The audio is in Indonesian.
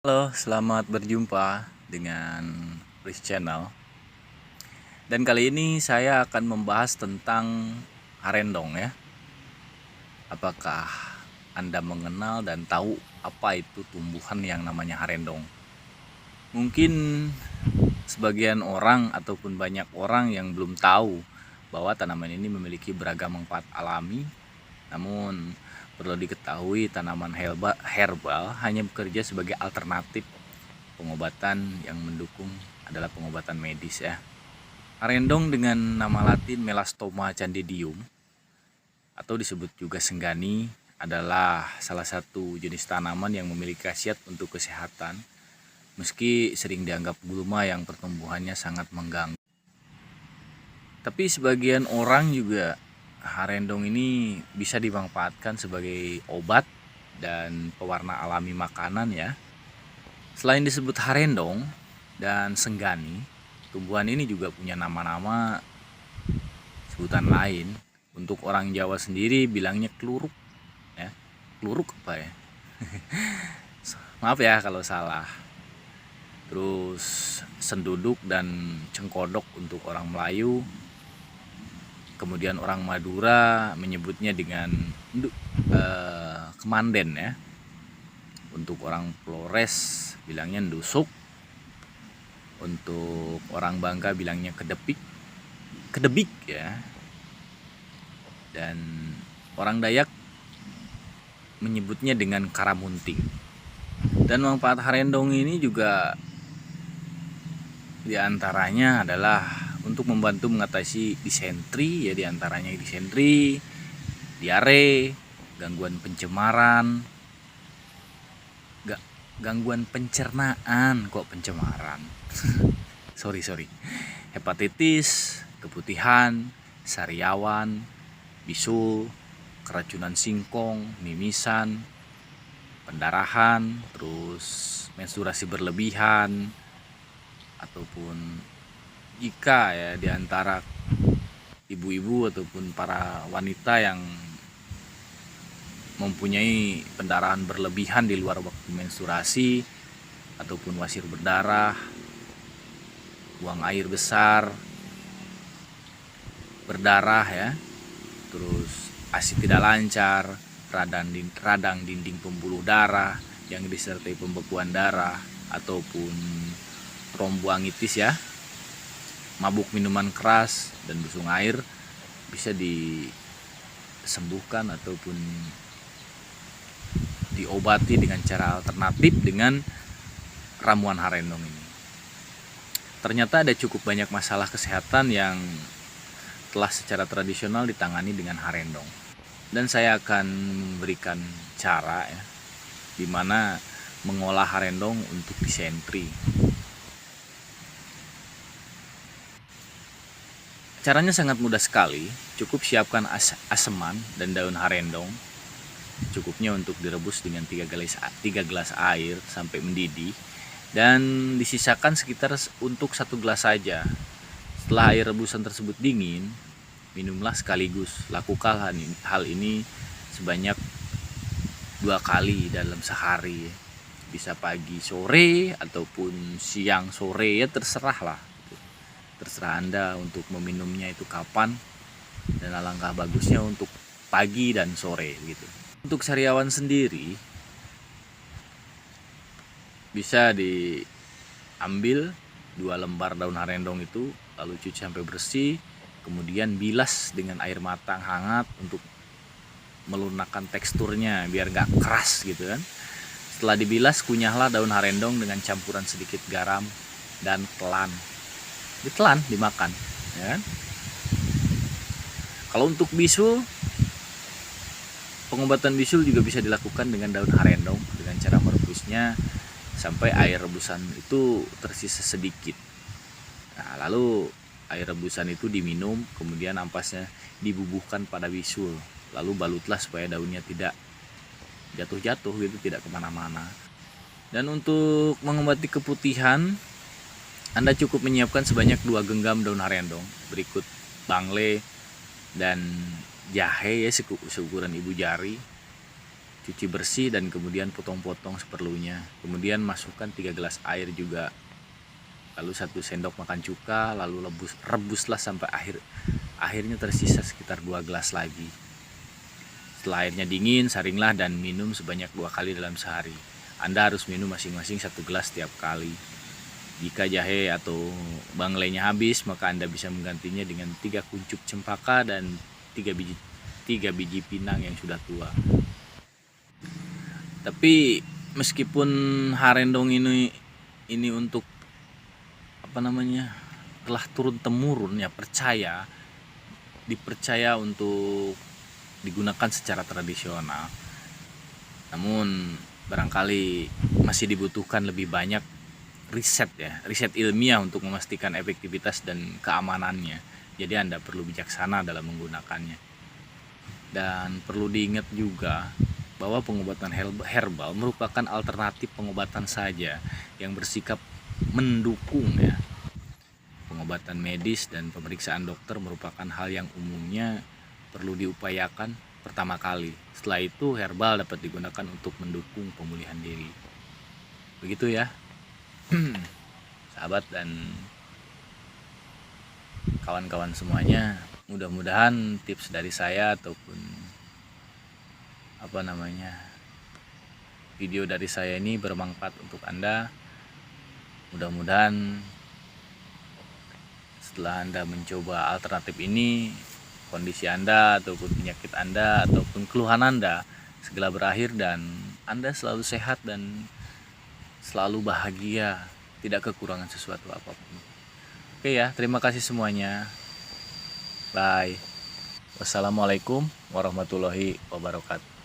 Halo, selamat berjumpa dengan Riz Channel. Dan kali ini saya akan membahas tentang harendong ya. Apakah Anda mengenal dan tahu apa itu tumbuhan yang namanya harendong? Mungkin sebagian orang ataupun banyak orang yang belum tahu bahwa tanaman ini memiliki beragam manfaat alami. Namun perlu diketahui tanaman herbal hanya bekerja sebagai alternatif pengobatan yang mendukung adalah pengobatan medis ya. Harendong dengan nama latin Melastoma candidium atau disebut juga senggani adalah salah satu jenis tanaman yang memiliki khasiat untuk kesehatan meski sering dianggap gulma yang pertumbuhannya sangat mengganggu. Tapi sebagian orang juga harendong ini bisa dimanfaatkan sebagai obat dan pewarna alami makanan ya. Selain disebut harendong dan senggani, tumbuhan ini juga punya nama-nama sebutan lain. Untuk orang Jawa sendiri bilangnya kluruk ya. Kluruk apa ya? Maaf ya kalau salah. Terus senduduk dan cengkodok untuk orang Melayu. Kemudian orang Madura menyebutnya dengan kemanden ya. Untuk orang Flores bilangnya ndusuk. Untuk orang Bangka bilangnya kedebik ya. Dan orang Dayak menyebutnya dengan karamunting. Dan manfaat harendong ini juga diantaranya adalah untuk membantu mengatasi disentri ya, diantaranya disentri, diare, gangguan pencemaran, gangguan pencernaan, kok pencemaran sorry hepatitis, keputihan, sariawan, bisul, keracunan singkong, mimisan, pendarahan, terus menstruasi berlebihan, ataupun jika ya diantara ibu-ibu ataupun para wanita yang mempunyai pendarahan berlebihan di luar waktu menstruasi ataupun wasir berdarah, buang air besar, berdarah ya, terus ASI tidak lancar, radang dinding pembuluh darah yang disertai pembekuan darah ataupun tromboangitis ya, mabuk minuman keras dan busung air bisa disembuhkan ataupun diobati dengan cara alternatif dengan ramuan harendong ini. Ternyata ada cukup banyak masalah kesehatan yang telah secara tradisional ditangani dengan harendong. Dan saya akan memberikan cara ya, di mana mengolah harendong untuk disentri. Caranya sangat mudah sekali, cukup siapkan aseman dan daun harendong. Cukupnya untuk direbus dengan 3 gelas air sampai mendidih dan disisakan sekitar untuk 1 gelas saja. Setelah air rebusan tersebut dingin, minumlah sekaligus. Lakukan hal ini sebanyak 2 kali dalam sehari. Bisa pagi sore ataupun siang sore ya, terserah lah. Terserah Anda untuk meminumnya itu kapan, dan alangkah bagusnya untuk pagi dan sore gitu. Untuk sariawan sendiri bisa diambil 2 lembar daun harendong itu, lalu cuci sampai bersih, kemudian bilas dengan air matang hangat untuk melunakkan teksturnya biar gak keras gitu kan. Setelah dibilas, kunyahlah daun harendong dengan campuran sedikit garam dan telan. Ditelan, dimakan ya kan? Kalau untuk bisul, pengobatan bisul juga bisa dilakukan dengan daun harendong dengan cara merebusnya sampai air rebusan itu tersisa sedikit. Nah, lalu air rebusan itu diminum, kemudian ampasnya dibubuhkan pada bisul, lalu balutlah supaya daunnya tidak jatuh-jatuh gitu, tidak kemana-mana. Dan untuk mengobati keputihan, Anda cukup menyiapkan sebanyak 2 genggam daun harendong, berikut bangle dan jahe ya, seukuran ibu jari. cuci bersih dan kemudian potong-potong seperlunya. Kemudian masukkan 3 gelas air juga, lalu 1 sendok makan cuka, lalu rebuslah sampai akhirnya tersisa sekitar 2 gelas lagi. Setelah airnya dingin, saringlah dan minum sebanyak 2 kali dalam sehari. Anda harus minum masing-masing 1 gelas setiap kali. Jika jahe atau banglenya habis, maka Anda bisa menggantinya dengan 3 kuncup cempaka dan 3 biji pinang yang sudah tua. Tapi meskipun harendong ini untuk telah turun temurun ya, dipercaya untuk digunakan secara tradisional, namun barangkali masih dibutuhkan lebih banyak riset ilmiah untuk memastikan efektivitas dan keamanannya. Jadi Anda perlu bijaksana dalam menggunakannya. Dan perlu diingat juga bahwa pengobatan herbal merupakan alternatif pengobatan saja yang bersikap mendukung ya. Pengobatan medis dan pemeriksaan dokter merupakan hal yang umumnya perlu diupayakan pertama kali. Setelah itu herbal dapat digunakan untuk mendukung pemulihan diri. Begitu ya. Sahabat dan kawan-kawan semuanya, mudah-mudahan tips dari saya ataupun video dari saya ini bermanfaat untuk Anda. Mudah-mudahan setelah Anda mencoba alternatif ini, kondisi Anda ataupun penyakit Anda ataupun keluhan Anda segera berakhir dan Anda selalu sehat dan selalu bahagia, tidak kekurangan sesuatu apapun. Oke ya, terima kasih semuanya. Bye. Wassalamualaikum warahmatullahi wabarakatuh.